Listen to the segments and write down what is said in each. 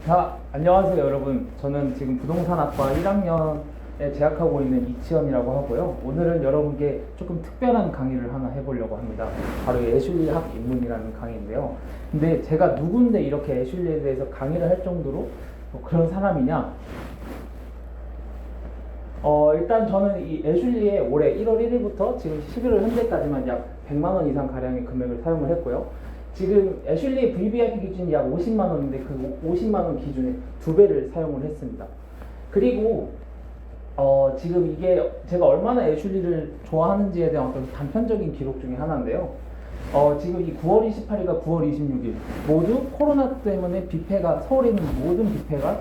안녕하세요 여러분. 저는 지금 부동산학과 1학년에 재학하고 있는 이치현이라고 하고요. 오늘은 여러분께 조금 특별한 강의를 하나 해보려고 합니다. 바로 애슐리학 입문이라는 강의인데요. 근데 제가 누군데 이렇게 애슐리에 대해서 강의를 할 정도로 그런 사람이냐? 일단 저는 이 애슐리에 올해 1월 1일부터 지금 11월 현재까지만 약 100만 원 이상 가량의 금액을 사용을 했고요. 지금 애슐리 VVIP 기준이 약 50만 원인데 그 50만 원 기준에 2배를 사용을 했습니다. 그리고 지금 이게 제가 얼마나 애슐리를 좋아하는지에 대한 어떤 단편적인 기록 중에 하나인데요. 지금 이 9월 28일과 9월 26일 모두 코로나 때문에 뷔페가 서울에 있는 모든 뷔페가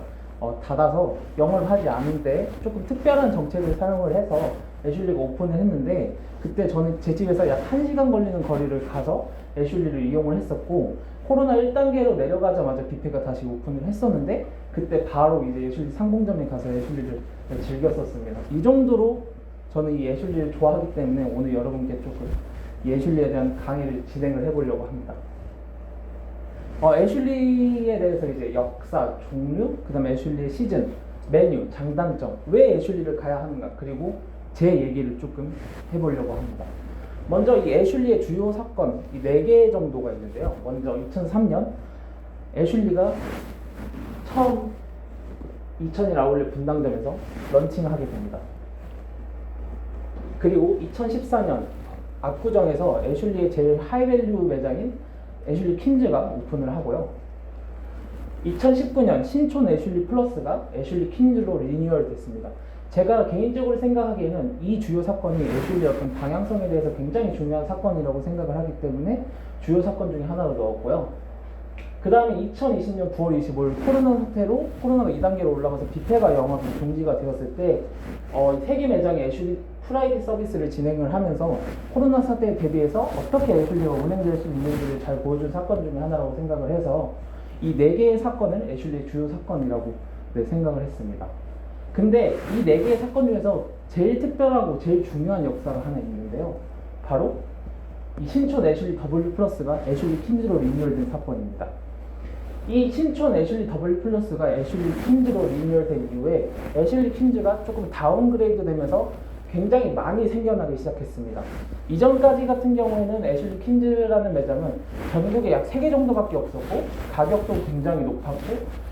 닫아서 영업을 하지 않는데 조금 특별한 정책을 사용을 해서 애슐리가 오픈을 했는데, 그때 저는 제 집에서 약 1시간 걸리는 거리를 가서 애슐리를 이용을 했었고, 코로나 1단계로 내려가자마자 뷔페가 다시 오픈을 했었는데 그때 바로 이제 애슐리 상봉점에 가서 애슐리를 즐겼었습니다. 이 정도로 저는 이 애슐리를 좋아하기 때문에 오늘 여러분께 조금 이 애슐리에 대한 강의를 진행을 해보려고 합니다. 애슐리에 대해서 이제 역사, 종류, 그 다음에 애슐리의 시즌, 메뉴, 장단점, 왜 애슐리를 가야 하는가, 그리고 제 얘기를 조금 해보려고 합니다. 먼저 이 애슐리의 주요 사건, 이 4개 정도가 있는데요. 먼저 2003년 애슐리가 처음 이천일 아울렛 분당점에서 런칭하게 됩니다. 그리고 2014년 압구정에서 애슐리의 제일 하이밸류 매장인 애슐리 퀸즈가 오픈을 하고요. 2019년 신촌 애슐리 플러스가 애슐리 퀸즈로 리뉴얼 됐습니다. 제가 개인적으로 생각하기에는 이 주요 사건이 애슐리의 어떤 방향성에 대해서 굉장히 중요한 사건이라고 생각을 하기 때문에 주요 사건 중에 하나로 넣었고요. 그 다음에 2020년 9월 25일 코로나 사태로 코로나가 2단계로 올라가서 뷔페가 영업이 중지가 되었을 때 세계 매장의 애슐리 프라이드 서비스를 진행을 하면서 코로나 사태에 대비해서 어떻게 애슐리가 운행될 수 있는지를 잘 보여준 사건 중에 하나라고 생각을 해서 이 4개의 사건을 애슐리의 주요 사건이라고 생각을 했습니다. 근데 이 4개의 사건 중에서 제일 특별하고 제일 중요한 역사가 하나 있는데요. 바로 이 신촌 애슐리 W 플러스가 애슐리 퀸즈로 리뉴얼된 사건입니다. 이 신촌 애슐리 W 플러스가 애슐리 퀸즈로 리뉴얼된 이후에 애슐리 퀸즈가 조금 다운그레이드 되면서 굉장히 많이 생겨나기 시작했습니다. 이전까지 같은 경우에는 애슐리 퀸즈라는 매장은 전국에 약 3개 정도밖에 없었고 가격도 굉장히 높았고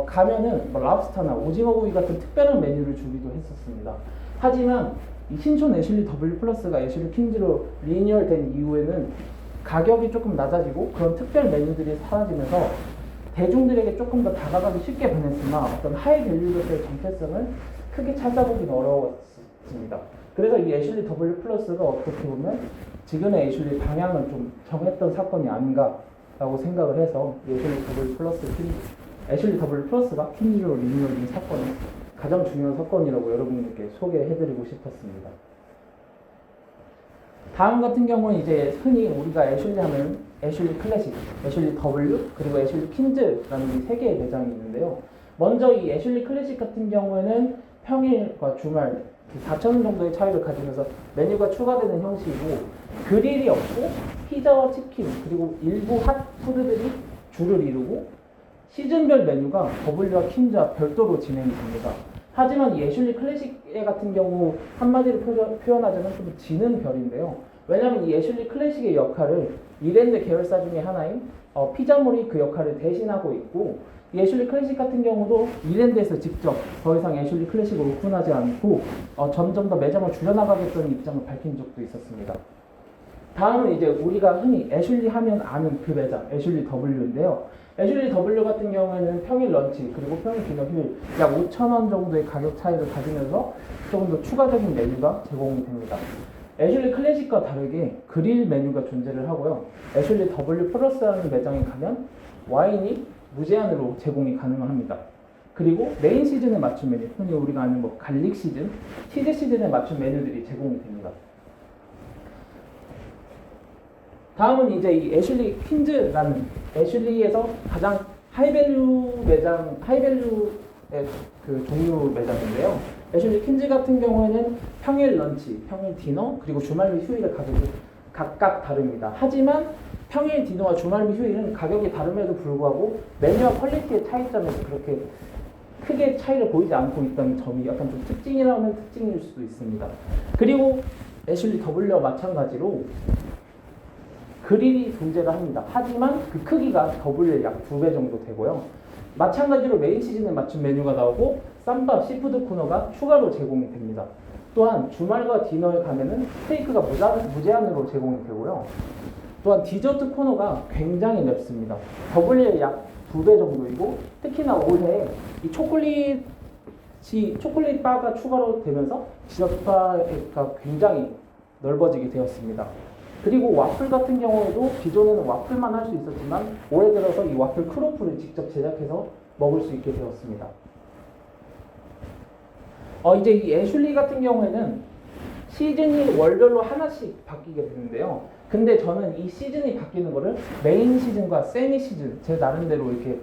가면은 뭐 랍스타나 오징어구이 같은 특별한 메뉴를 주기도 했었습니다. 하지만 이 신촌 애슐리 W 플러스가 애슐리 퀸즈로 리뉴얼된 이후에는 가격이 조금 낮아지고 그런 특별 메뉴들이 사라지면서 대중들에게 조금 더 다가가기 쉽게 변했으나 어떤 하이밸류로서의 정체성을 크게 찾아보긴 어려웠습니다. 그래서 이 애슐리 W 플러스가 어떻게 보면 지금의 애슐리 방향을 좀 정했던 사건이 아닌가라고 생각을 해서 애슐리 W 플러스가 퀸즈로 리뉴얼된 사건이 가장 중요한 사건이라고 여러분들께 소개해드리고 싶었습니다. 다음 같은 경우는 이제 흔히 우리가 애슐리 하면 애슐리 클래식, 애슐리 W, 그리고 애슐리 퀸즈라는 이 3개의 매장이 있는데요. 먼저 이 애슐리 클래식 같은 경우에는 평일과 주말 4,000원 정도의 차이를 가지면서 메뉴가 추가되는 형식이고, 그릴이 없고 피자와 치킨 그리고 일부 핫푸드들이 주를 이루고 시즌별 메뉴가 W와 퀸즈와 별도로 진행이 됩니다. 하지만 이 애슐리 클래식 같은 경우 한마디로 표현하자면 좀 지는 별인데요. 왜냐하면 이 애슐리 클래식의 역할을 이랜드 계열사 중에 하나인 피자몰이 그 역할을 대신하고 있고, 이 애슐리 클래식 같은 경우도 이랜드에서 직접 더 이상 애슐리 클래식을 오픈하지 않고 점점 더 매장을 줄여나가겠다는 입장을 밝힌 적도 있었습니다. 다음은 이제 우리가 흔히 애슐리 하면 아는 그 매장, 애슐리 W인데요. 애슐리 W 같은 경우에는 평일 런치 그리고 평일 기념 휴일 약 5,000원 정도의 가격 차이를 가지면서 조금 더 추가적인 메뉴가 제공이 됩니다. 애슐리 클래식과 다르게 그릴 메뉴가 존재를 하고요. 애슐리 W 플러스라는 매장에 가면 와인이 무제한으로 제공이 가능합니다. 그리고 메인 시즌에 맞춘 메뉴, 흔히 우리가 아는 뭐 갈릭 시즌, 치즈 시즌에 맞춘 메뉴들이 제공이 됩니다. 다음은 이제 이 애슐리 퀸즈라는 애슐리에서 가장 하이밸류 매장, 하이밸류의 그 종류 매장인데요. 애슐리 퀸즈 같은 경우에는 평일 런치, 평일 디너, 그리고 주말 및 휴일에 가격이 각각 다릅니다. 하지만 평일 디너와 주말 및 휴일은 가격이 다름에도 불구하고 메뉴와 퀄리티의 차이점에서 그렇게 크게 차이를 보이지 않고 있다는 점이 약간 좀 특징이라면 특징일 수도 있습니다. 그리고 애슐리 W와 마찬가지로 그릴이 존재를 합니다. 하지만 그 크기가 W의 약 2배 정도 되고요. 마찬가지로 메인 시즌에 맞춘 메뉴가 나오고 쌈밥, 시푸드 코너가 추가로 제공이 됩니다. 또한 주말과 디너에 가면은 스테이크가 무제한으로 제공이 되고요. 또한 디저트 코너가 굉장히 넓습니다. W의 약 2배 정도이고 특히나 올해 이 초콜릿 바가 추가로 되면서 디저트 바가 굉장히 넓어지게 되었습니다. 그리고 와플 같은 경우에도 기존에는 와플만 할 수 있었지만 올해 들어서 이 와플 크로플을 직접 제작해서 먹을 수 있게 되었습니다. 이제 이 애슐리 같은 경우에는 시즌이 월별로 하나씩 바뀌게 되는데요. 근데 저는 이 시즌이 바뀌는 거를 메인 시즌과 세미 시즌, 제 나름대로 이렇게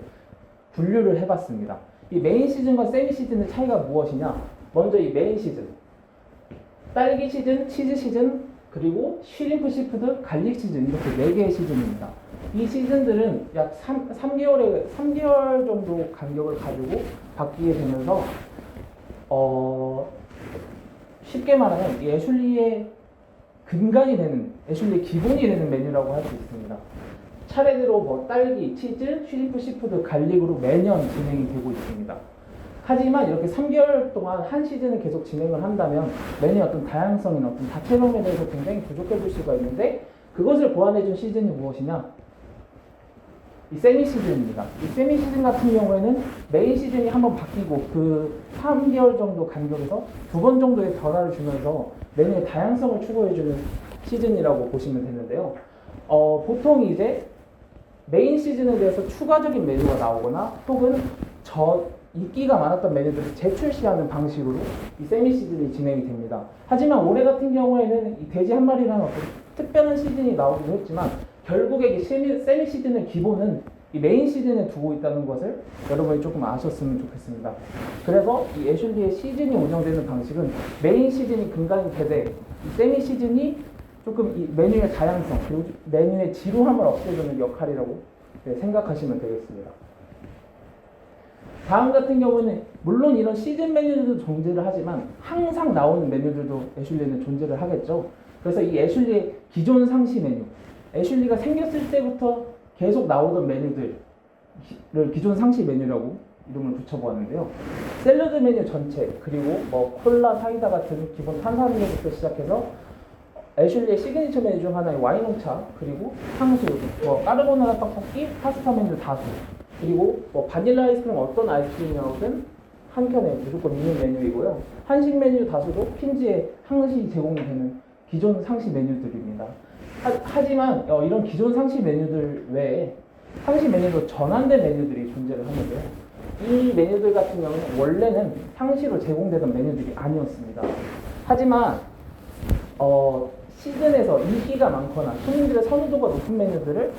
분류를 해봤습니다. 이 메인 시즌과 세미 시즌의 차이가 무엇이냐? 먼저 이 메인 시즌, 딸기 시즌, 치즈 시즌, 그리고 쉬림프 시푸드, 갈릭 시즌 이렇게 4개의 시즌입니다. 이 시즌들은 약 3개월 정도 간격을 가지고 바뀌게 되면서 쉽게 말하면 이 애슐리의 근간이 되는, 애슐리의 기본이 되는 메뉴라고 할 수 있습니다. 차례대로 뭐 딸기, 치즈, 쉬림프 시푸드, 갈릭으로 매년 진행이 되고 있습니다. 하지만 이렇게 3개월 동안 한 시즌을 계속 진행을 한다면 메뉴의 어떤 다양성이나 어떤 다채로움에 대해서 굉장히 부족해질 수가 있는데 그것을 보완해준 시즌이 무엇이냐? 이 세미 시즌입니다. 이 세미 시즌 같은 경우에는 메인 시즌이 한번 바뀌고 그 3개월 정도 간격에서 2번 정도의 변화를 주면서 메뉴의 다양성을 추구해주는 시즌이라고 보시면 되는데요. 보통 이제 메인 시즌에 대해서 추가적인 메뉴가 나오거나 혹은 인기가 많았던 메뉴들을 재출시하는 방식으로 이 세미 시즌이 진행이 됩니다. 하지만 올해 같은 경우에는 이 돼지 한 마리라는 어떤 특별한 시즌이 나오기도 했지만 결국에 이 세미 시즌의 기본은 이 메인 시즌에 두고 있다는 것을 여러분이 조금 아셨으면 좋겠습니다. 그래서 이 애슐리의 시즌이 운영되는 방식은 메인 시즌이 근간이 되되 이 세미 시즌이 조금 이 메뉴의 다양성 그리고 메뉴의 지루함을 없애주는 역할이라고 생각하시면 되겠습니다. 다음 같은 경우는 물론 이런 시즌 메뉴들도 존재를 하지만 항상 나오는 메뉴들도 애슐리는 존재를 하겠죠. 그래서 이 애슐리의 기존 상시 메뉴, 애슐리가 생겼을 때부터 계속 나오던 메뉴들을 기존 상시 메뉴라고 이름을 붙여보았는데요. 샐러드 메뉴 전체, 그리고 뭐 콜라, 사이다 같은 기본 탄산음료부터 시작해서 애슐리의 시그니처 메뉴 중 하나의 와인 홍차, 그리고 탕수육, 까르보나라 떡볶이, 파스타 메뉴 다수, 그리고 바닐라 아이스크림 어떤 아이스크림이든 한 켠에 무조건 있는 메뉴이고요. 한식 메뉴 다수도 핀지에 항시 제공이 되는 기존 상시 메뉴들입니다. 하지만 이런 기존 상시 메뉴들 외에 상시 메뉴로 전환된 메뉴들이 존재를 하는데요. 이 메뉴들 같은 경우는 원래는 상시로 제공되던 메뉴들이 아니었습니다. 하지만 시즌에서 인기가 많거나 손님들의 선호도가 높은 메뉴들을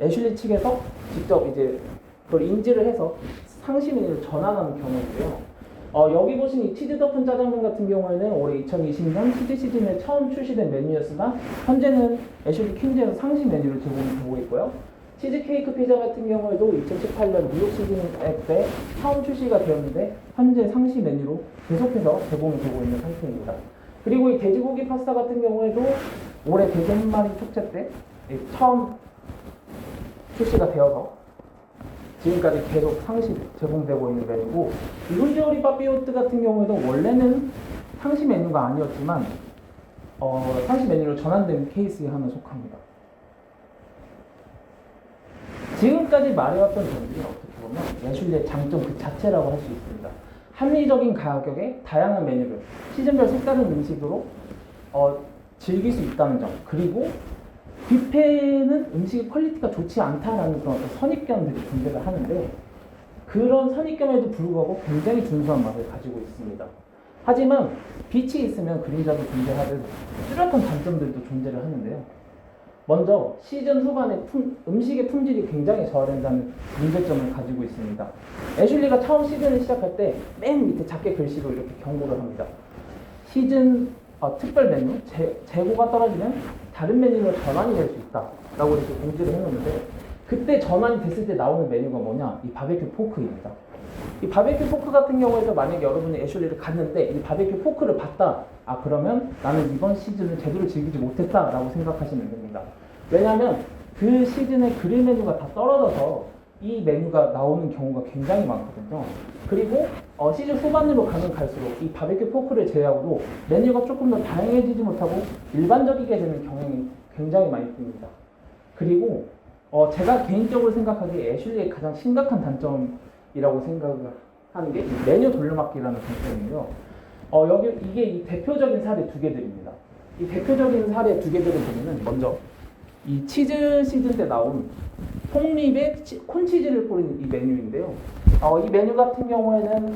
애슐리 측에서 직접 이제 그걸 인지를 해서 상시 메뉴를 전환하는 경우인데요. 여기 보신 이 치즈 덮은 짜장면 같은 경우에는 올해 2020년 치즈 시즌에 처음 출시된 메뉴였으나 현재는 애슐리 퀸즈에서 상시 메뉴를 제공하고 있고요. 치즈케이크 피자 같은 경우에도 2018년 뉴욕 시즌에 때 처음 출시가 되었는데 현재 상시 메뉴로 계속해서 제공이 되고 있는 상태입니다. 그리고 이 돼지고기 파스타 같은 경우에도 올해 돼지 한 마리 축제 때 처음 출시가 되어서 지금까지 계속 상시 제공되고 있는 메뉴고, 이 훈지오리 빠삐오트 같은 경우에도 원래는 상시 메뉴가 아니었지만 상시 메뉴로 전환된 케이스에 하나 속합니다. 지금까지 말해왔던 점들이 어떻게 보면 애슐리의 장점 그 자체라고 할 수 있습니다. 합리적인 가격에 다양한 메뉴를 시즌별 색다른 음식으로 즐길 수 있다는 점, 그리고 뷔페는 음식의 퀄리티가 좋지 않다라는 그런 선입견들이 존재를 하는데 그런 선입견에도 불구하고 굉장히 준수한 맛을 가지고 있습니다. 하지만 빛이 있으면 그림자도 존재하듯 뚜렷한 단점들도 존재를 하는데요. 먼저 시즌 후반에 음식의 품질이 굉장히 저하된다는 문제점을 가지고 있습니다. 애슐리가 처음 시즌을 시작할 때 맨 밑에 작게 글씨로 이렇게 경고를 합니다. 시즌 특별 메뉴 재고가 떨어지면 다른 메뉴로 전환이 될 수 있다라고 이렇게 공지를 해놓는데, 그때 전환이 됐을 때 나오는 메뉴가 뭐냐? 이 바베큐 포크입니다. 이 바베큐 포크 같은 경우에도 만약에 여러분이 애슐리를 갔는데 이 바베큐 포크를 봤다. 아, 그러면 나는 이번 시즌을 제대로 즐기지 못했다라고 생각하시면 됩니다. 왜냐하면 그 시즌의 그릴 메뉴가 다 떨어져서 이 메뉴가 나오는 경우가 굉장히 많거든요. 그리고 시즌 후반으로 가면 갈수록 이 바베큐 포크를 제외하고도 메뉴가 조금 더 다양해지지 못하고 일반적이게 되는 경향이 굉장히 많이 듭니다. 그리고 제가 개인적으로 생각하기에 애슐리의 가장 심각한 단점이라고 생각하는 게 이 메뉴 돌려막기라는 단점이에요. 이게 이 대표적인 사례 두 개들입니다. 이 대표적인 사례 두 개들을 보면은 먼저 이 치즈 시즌 때 나온 폭립에 콘치즈를 뿌린 이 메뉴인데요. 이 메뉴 같은 경우에는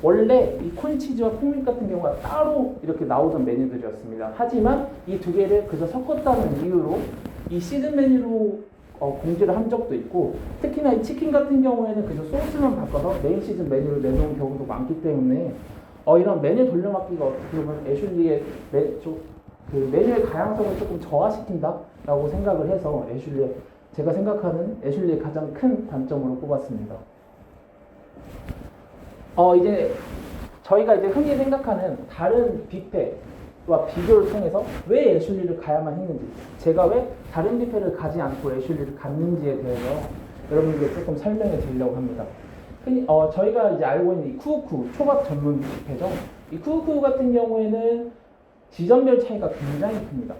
원래 이 콘치즈와 폭립 같은 경우가 따로 이렇게 나오던 메뉴들이었습니다. 하지만 이 두 개를 그저 섞었다는 이유로 이 시즌 메뉴로 공지를 한 적도 있고, 특히나 이 치킨 같은 경우에는 그저 소스만 바꿔서 메인 시즌 메뉴를 내놓은 경우도 많기 때문에 이런 메뉴 돌려막기가 어떻게 보면 애슐리의 메뉴의 다양성을 조금 저하시킨다라고 생각을 해서 제가 생각하는 애슐리의 가장 큰 단점으로 꼽았습니다. 이제 저희가 이제 흔히 생각하는 다른 뷔페와 비교를 통해서 왜 애슐리를 가야만 했는지, 제가 왜 다른 뷔페를 가지 않고 애슐리를 갔는지에 대해서 여러분께 조금 설명해 드리려고 합니다. 저희가 이제 알고 있는 이 쿠우쿠 초밥 전문 뷔페죠. 이 쿠우쿠 같은 경우에는 지점별 차이가 굉장히 큽니다.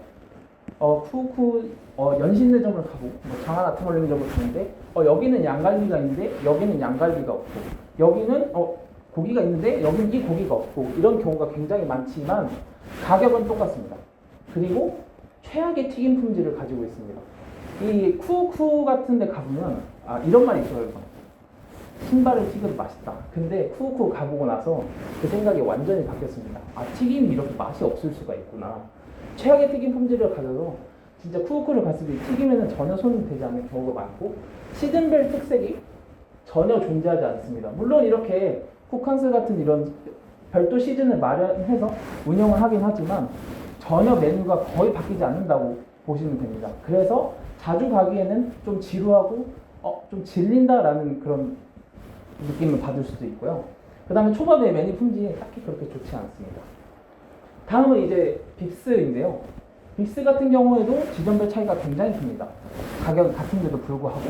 쿠우쿠 연신내점을 가고 장하나 트몰링점을 가는데 여기는 양갈비가 있는데 여기는 양갈비가 없고, 여기는 고기가 있는데 여기는 이 고기가 없고, 이런 경우가 굉장히 많지만 가격은 똑같습니다. 그리고 최악의 튀김 품질을 가지고 있습니다. 이 쿠우쿠 같은 데 가보면 이런 말이 있어요. 신발을 튀겨도 맛있다. 근데 쿠우쿠 가보고 나서 그 생각이 완전히 바뀌었습니다. 튀김이 이렇게 맛이 없을 수가 있구나. 최악의 튀김 품질을 가져서 진짜 쿠우쿠를 갔을 때 튀김에는 전혀 손이 되지 않는 경우가 많고, 시즌별 특색이 전혀 존재하지 않습니다. 물론 이렇게 쿠캉스 같은 이런 별도 시즌을 마련해서 운영을 하긴 하지만 전혀 메뉴가 거의 바뀌지 않는다고 보시면 됩니다. 그래서 자주 가기에는 좀 지루하고 좀 질린다라는 그런 느낌을 받을 수도 있고요. 그 다음에 초밥의 메뉴 품질이 딱히 그렇게 좋지 않습니다. 다음은 이제 빕스인데요. 빕스 같은 경우에도 지점별 차이가 굉장히 큽니다. 가격은 같은데도 불구하고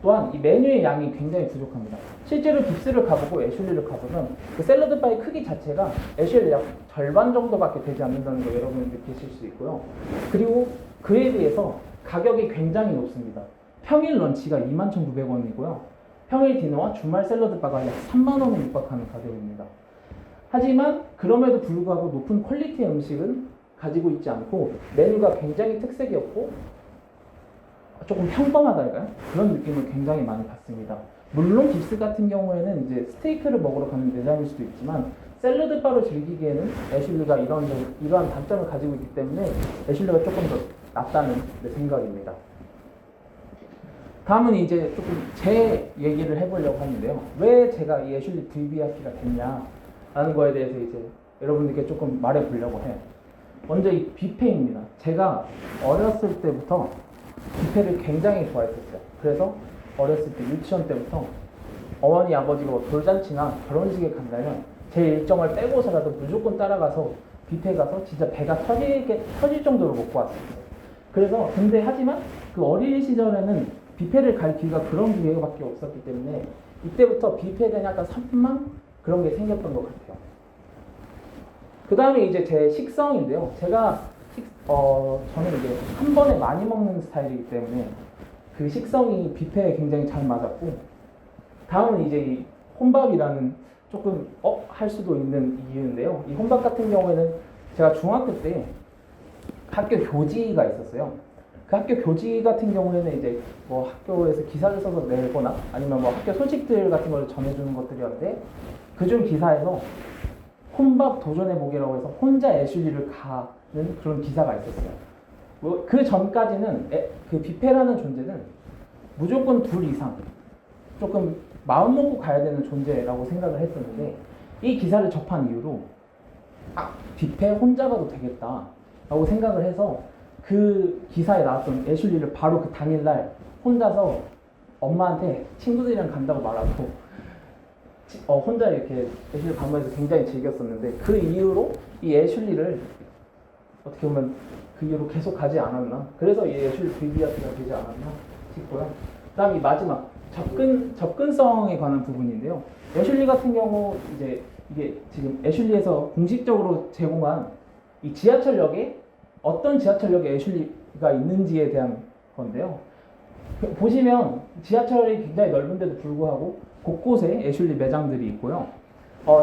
또한 이 메뉴의 양이 굉장히 부족합니다. 실제로 빕스를 가보고 애슐리를 가보면 그 샐러드 바의 크기 자체가 애슐리 약 절반 정도밖에 되지 않는다는 거 여러분이 느끼실 수 있고요. 그리고 그에 비해서 가격이 굉장히 높습니다. 평일 런치가 21,900원이고요. 평일 디너와 주말 샐러드 바가 약 3만 원에 육박하는 가격입니다. 하지만 그럼에도 불구하고 높은 퀄리티의 음식은 가지고 있지 않고 메뉴가 굉장히 특색이 없고 조금 평범하달까요? 그런 느낌을 굉장히 많이 받습니다. 물론 빕스 같은 경우에는 이제 스테이크를 먹으러 가는 매장일 수도 있지만 샐러드 바를 즐기기에는 애슐리가 이러한 단점을 가지고 있기 때문에 애슐리가 조금 더 낫다는 내 생각입니다. 다음은 이제 조금 제 얘기를 해보려고 하는데요. 왜 제가 이 애슐리 VVIP가 됐냐라는 거에 대해서 이제 여러분들께 조금 말해보려고 해요. 먼저 이 뷔페입니다. 제가 어렸을 때부터 뷔페를 굉장히 좋아했었어요. 그래서 어렸을 때 유치원 때부터 어머니 아버지가 돌잔치나 결혼식에 간다면 제 일정을 빼고서라도 무조건 따라가서 뷔페 가서 진짜 배가 터질 정도로 먹고 왔었어요. 그래서 하지만 그 어린 시절에는 뷔페를 갈 기회가 그런 기회밖에 없었기 때문에 이때부터 뷔페에 대한 약간 선망 그런 게 생겼던 것 같아요. 그 다음에 이제 제 식성인데요. 저는 이제 한 번에 많이 먹는 스타일이기 때문에 그 식성이 뷔페에 굉장히 잘 맞았고, 다음은 이제 이 혼밥이라는 조금 할 수도 있는 이유인데요. 이 혼밥 같은 경우에는 제가 중학교 때 학교 교지가 있었어요. 그 학교 교지 같은 경우에는 이제 뭐 학교에서 기사를 써서 내거나 아니면 뭐 학교 소식들 같은 걸 전해주는 것들이었는데, 그중 기사에서 혼밥 도전해보기라고 해서 혼자 애슐리를 가는 그런 기사가 있었어요. 그 전까지는 그 뷔페라는 존재는 무조건 둘 이상 조금 마음 먹고 가야 되는 존재라고 생각을 했었는데, 이 기사를 접한 이후로 뷔페 혼자 가도 되겠다 라고 생각을 해서 그 기사에 나왔던 애슐리를 바로 그 당일날 혼자서 엄마한테 친구들이랑 간다고 말하고 혼자 이렇게 애슐리 방문해서 굉장히 즐겼었는데, 그 이후로 이 애슐리를 어떻게 보면 그 이후로 계속 가지 않았나, 그래서 이 애슐리 비비아스가 되지 않았나 싶고요. 그 다음 이 마지막 접근성에 관한 부분인데요. 애슐리 같은 경우 이제 이게 지금 애슐리에서 공식적으로 제공한 이 지하철역에 어떤 지하철역에 애슐리가 있는지에 대한 건데요. 보시면 지하철이 굉장히 넓은데도 불구하고 곳곳에 애슐리 매장들이 있고요.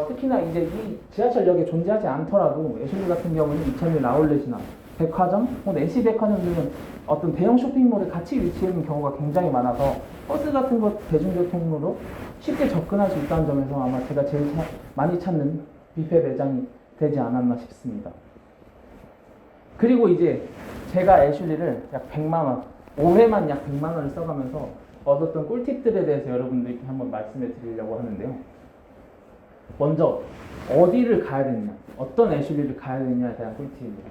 특히나 이제 이 지하철역에 존재하지 않더라도 애슐리 같은 경우는 2001 아울렛이나 백화점, NC 백화점 등은 어떤 대형 쇼핑몰에 같이 위치해 있는 경우가 굉장히 많아서 버스 같은 것 대중교통으로 쉽게 접근할 수 있다는 점에서 아마 제가 제일 많이 찾는 뷔페 매장이 되지 않았나 싶습니다. 그리고 이제 제가 애슐리를 약 100만 원, 5회만 약 100만 원을 써가면서 얻었던 꿀팁들에 대해서 여러분들께 한번 말씀해 드리려고 하는데요. 먼저 어디를 가야 되느냐, 어떤 애슐리를 가야 되느냐에 대한 꿀팁입니다.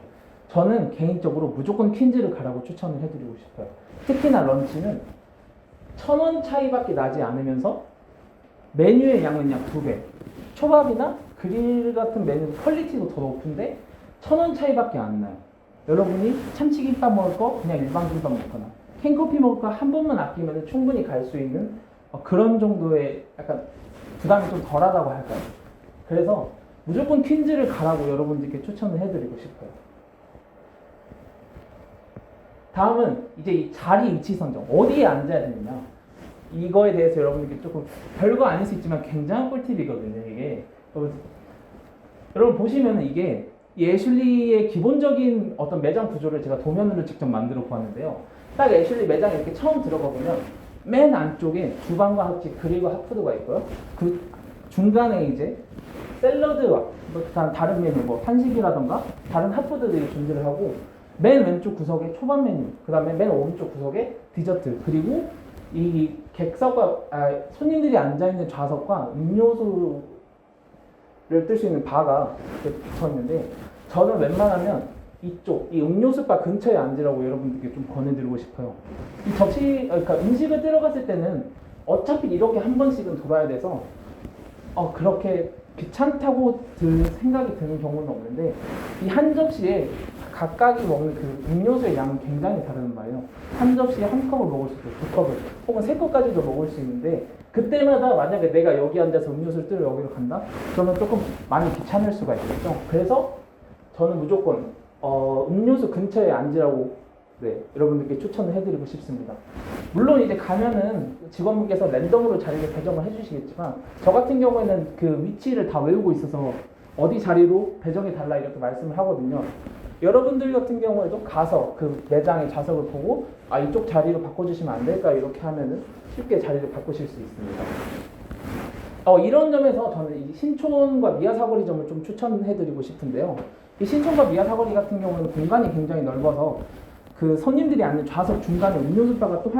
저는 개인적으로 무조건 퀸즈를 가라고 추천을 해드리고 싶어요. 특히나 런치는 1,000원 차이밖에 나지 않으면서 메뉴의 양은 약 2배, 초밥이나 그릴 같은 메뉴 퀄리티도 더 높은데 1,000원 차이밖에 안 나요. 여러분이 참치김밥 먹을 거 그냥 일반 김밥 먹거나 캔커피 먹을 거 한 번만 아끼면 충분히 갈 수 있는 그런 정도의 약간 부담이 좀 덜하다고 할까요? 그래서 무조건 퀸즈를 가라고 여러분들께 추천을 해드리고 싶어요. 다음은 이제 이 자리 위치 선정, 어디에 앉아야 되느냐, 이거에 대해서 여러분들께 조금 별거 아닐 수 있지만 굉장한 꿀팁이거든요. 이게 여러분 보시면은 이게 이 애슐리의 기본적인 어떤 매장 구조를 제가 도면으로 직접 만들어 보았는데요. 딱 애슐리 매장에 이렇게 처음 들어가 보면 맨 안쪽에 주방과 합치 그리고 핫푸드가 있고요. 그 중간에 이제 샐러드와 다른 메뉴, 한식이라던가 다른 핫푸드들이 존재를 하고, 맨 왼쪽 구석에 초밥 메뉴, 그 다음에 맨 오른쪽 구석에 디저트, 그리고 이 객석과 손님들이 앉아있는 좌석과 음료수를 뜰 수 있는 바가 이렇게 붙어 있는데, 저는 웬만하면 이쪽 이 음료수바 근처에 앉으라고 여러분들께 좀 권해드리고 싶어요. 이 그러니까 음식을 들어갔을 때는 어차피 이렇게 한 번씩은 돌아야 돼서 그렇게 귀찮다고 생각이 드는 경우는 없는데, 이 한 접시에 각각이 먹는 그 음료수의 양은 굉장히 다른 말이에요. 한 접시에 한 컵을 먹을 수도 있고 2컵을 혹은 3컵까지도 먹을 수 있는데, 그때마다 만약에 내가 여기 앉아서 음료수를 뜨러 여기로 간다? 그러면 조금 많이 귀찮을 수가 있겠죠. 그래서 저는 무조건 음료수 근처에 앉으라고 여러분들께 추천을 해드리고 싶습니다. 물론 이제 가면은 직원분께서 랜덤으로 자리를 배정을 해주시겠지만, 저 같은 경우에는 그 위치를 다 외우고 있어서 어디 자리로 배정해 달라 이렇게 말씀을 하거든요. 여러분들 같은 경우에도 가서 그 매장의 좌석을 보고 이쪽 자리로 바꿔주시면 안 될까 이렇게 하면은 쉽게 자리를 바꾸실 수 있습니다. 이런 점에서 저는 이 신촌과 미아 사거리 점을 좀 추천해드리고 싶은데요. 이 신촌과 미아 사거리 같은 경우는 공간이 굉장히 넓어서 그 손님들이 앉는 좌석 중간에 음료수바가 또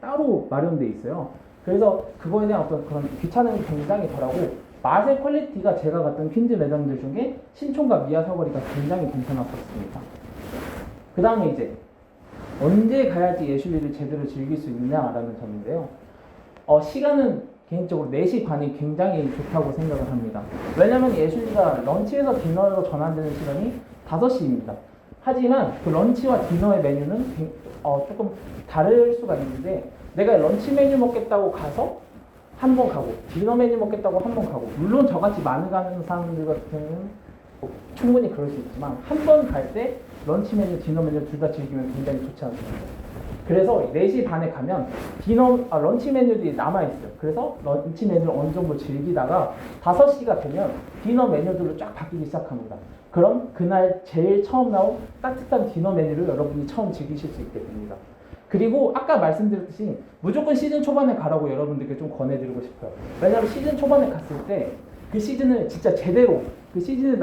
따로 마련되어 있어요. 그래서 그거에 대한 어떤 그런 귀찮음이 굉장히 덜하고, 맛의 퀄리티가 제가 갔던 퀸즈 매장들 중에 신촌과 미아 사거리가 굉장히 괜찮았었습니다. 그 다음에 이제 언제 가야지 애슐리를 제대로 즐길 수 있느냐라는 점인데요. 시간은 개인적으로 4시 반이 굉장히 좋다고 생각을 합니다. 왜냐면 애슐리가 런치에서 디너로 전환되는 시간이 5시입니다. 하지만 그 런치와 디너의 메뉴는 조금 다를 수가 있는데, 내가 런치 메뉴 먹겠다고 가서 한 번 가고 디너 메뉴 먹겠다고 한 번 가고, 물론 저같이 많이 가는 사람들 같은 경우는 충분히 그럴 수 있지만 한 번 갈 때 런치 메뉴, 디너 메뉴 둘 다 즐기면 굉장히 좋지 않습니까? 그래서 4시 반에 가면 런치 메뉴들이 남아있어요. 그래서 런치 메뉴를 어느 정도 즐기다가 5시가 되면 디너 메뉴들로 쫙 바뀌기 시작합니다. 그럼 그날 제일 처음 나온 따뜻한 디너 메뉴를 여러분이 처음 즐기실 수 있게 됩니다. 그리고 아까 말씀드렸듯이 무조건 시즌 초반에 가라고 여러분들께 좀 권해드리고 싶어요. 왜냐하면 시즌 초반에 갔을 때 그 시즌을 진짜 제대로 그 시즌에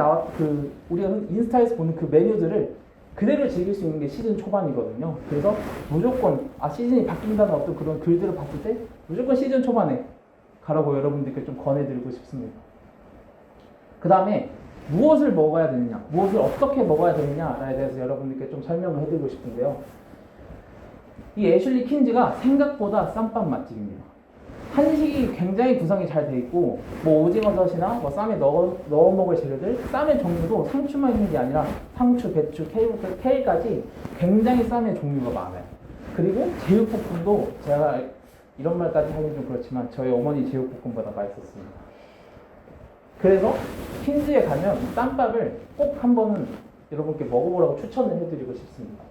우리가 인스타에서 보는 그 메뉴들을 그대로 즐길 수 있는 게 시즌 초반이거든요. 그래서 무조건 시즌이 바뀐다는 어떤 그런 글들을 봤을 때 무조건 시즌 초반에 가라고 여러분들께 좀 권해드리고 싶습니다. 그 다음에 무엇을 먹어야 되느냐, 무엇을 어떻게 먹어야 되느냐에 대해서 여러분들께 좀 설명을 해드리고 싶은데요. 이 애슐리 퀸즈가 생각보다 쌈밥 맛집입니다. 한식이 굉장히 구성이 잘 돼 있고, 뭐 오징어젓이나 뭐 쌈에 넣어 먹을 재료들, 쌈의 종류도 상추만 있는 게 아니라 상추, 배추, 케일부터 케일까지 굉장히 쌈의 종류가 많아요. 그리고 제육볶음도 제가 이런 말까지 하긴 좀 그렇지만 저희 어머니 제육볶음보다 맛있었습니다. 그래서 퀸즈에 가면 쌈밥을 꼭 한 번은 여러분께 먹어보라고 추천을 해드리고 싶습니다.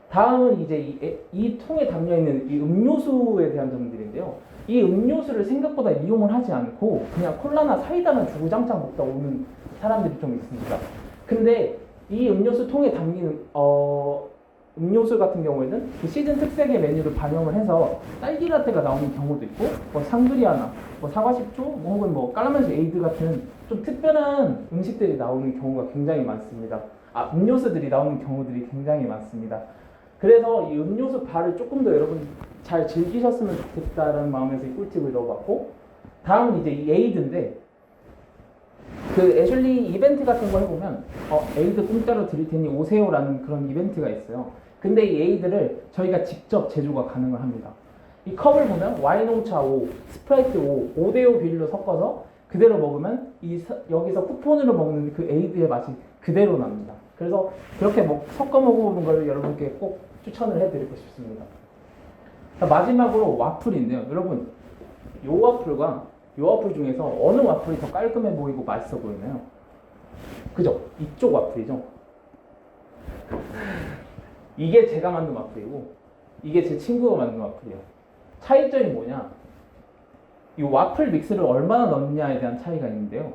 다음은 이제 이 통에 담겨있는 이 음료수에 대한 점들인데요. 이 음료수를 생각보다 이용을 하지 않고 그냥 콜라나 사이다만 주구장창 먹다 오는 사람들이 좀 있습니다. 근데 이 음료수 통에 담긴 음료수 같은 경우에는 그 시즌 특색의 메뉴를 반영을 해서 딸기 라떼가 나오는 경우도 있고, 뭐 상그리아나, 뭐 사과식초, 뭐 혹은 뭐 깔라만시 에이드 같은 좀 특별한 음식들이 나오는 경우가 굉장히 많습니다. 음료수들이 나오는 경우들이 굉장히 많습니다. 그래서 이 음료수 바를 조금 더 여러분 잘 즐기셨으면 좋겠다라는 마음에서 이 꿀팁을 넣어봤고, 다음은 이제 이 에이드인데, 그 애슐리 이벤트 같은 거 해보면 에이드 공짜로 드릴 테니 오세요라는 그런 이벤트가 있어요. 근데 이 에이드를 저희가 직접 제조가 가능을 합니다. 이 컵을 보면 와인 홍차 5, 스프라이트 5, 5대5 비율로 섞어서 그대로 먹으면 여기서 쿠폰으로 먹는 그 에이드의 맛이 그대로 납니다. 그래서 그렇게 섞어 먹어보는 걸 여러분께 꼭 추천을 해드리고 싶습니다. 마지막으로 와플인데요. 여러분, 요 와플과 요 와플 중에서 어느 와플이 더 깔끔해 보이고 맛있어 보이나요? 그죠? 이쪽 와플이죠. 이게 제가 만든 와플이고 이게 제 친구가 만든 와플이에요. 차이점이 뭐냐? 이 와플 믹스를 얼마나 넣느냐에 대한 차이가 있는데요.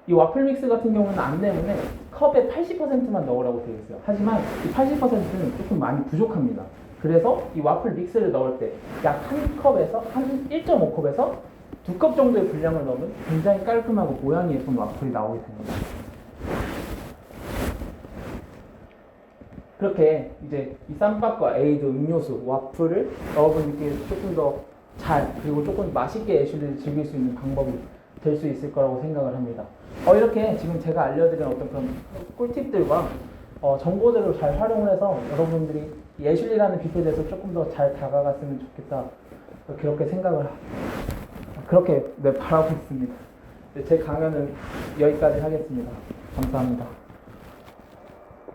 이 와플 믹스 같은 경우는 안내문에 컵에 80%만 넣으라고 되어 있어요. 하지만 이 80%는 조금 많이 부족합니다. 그래서 이 와플 믹스를 넣을 때 약 한 컵에서 한 1.5컵에서 2컵 정도의 분량을 넣으면 굉장히 깔끔하고 모양이 예쁜 와플이 나오게 됩니다. 그렇게 이제 이 쌈밥과 에이드, 음료수, 와플을 여러분들께 조금 더 잘, 그리고 조금 맛있게 애슐리를 즐길 수 있는 방법이 될 수 있을 거라고 생각을 합니다. 이렇게 지금 제가 알려드린 어떤 그런 꿀팁들과 정보들을 잘 활용을 해서 여러분들이 이 애슐리라는 뷔페에 대해서 조금 더 잘 다가갔으면 좋겠다, 그렇게 생각을 그렇게 바라고 있습니다. 제 강연은 여기까지 하겠습니다. 감사합니다.